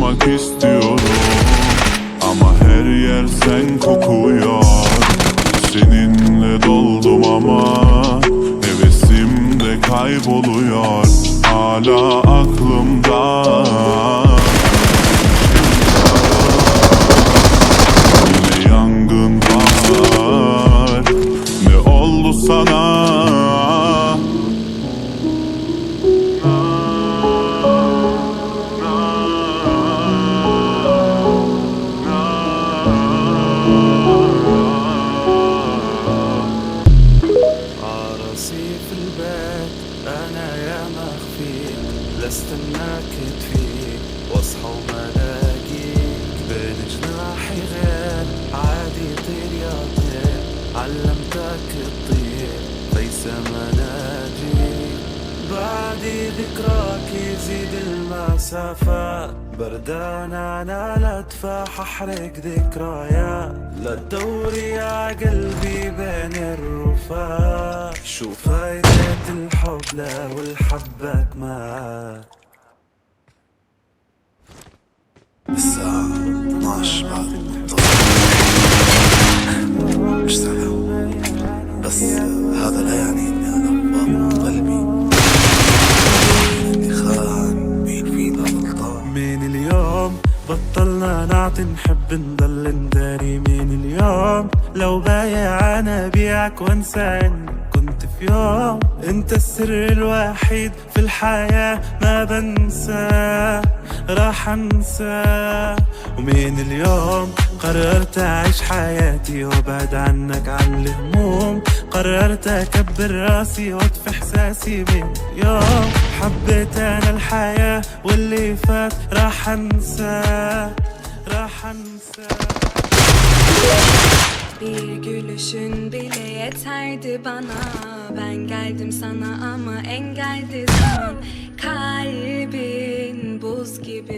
olmak istiyorum ama her yer sen kokuyor. Seninle doldum ama hevesim de kayboluyor. Hala aklımda yine yangın var. Ne oldu sana? في البيت أنا يا مخفيك، لاستناك تفيك واصحى وما لاقيك. بين جناحي غير عادي طير يا طير، علمتك تطير ليس مناجيك. بعدي ذكراك يزيد المسافات، بردان أنا لا تفاح أحرق ذكريات. لا تدوري يا قلبي بين الرفات، شو فايدة الحب لو الحبك مات. الساعة 12 بعد مش سهل، بس هذا لا يعني اني انا فاضت قلبي. اني خان مين فينا غلطان. من اليوم بطلنا نعطي نحب نضل نداري. من اليوم لو بايع انا بيعك وانسى اني كنت في يوم. انت السر الوحيد في الحياة ما بنساه، راح انساه. ومن اليوم قررت اعيش حياتي وابعد عنك عن الهموم. قررت اكبر راسي واطفي احساسي. من يوم حبيت انا الحياة واللي فات راح انساه، راح انساه. Bir gülüşün bile yeterdi bana. Ben geldim sana ama engeldi zaman. Kalbin buz gibi.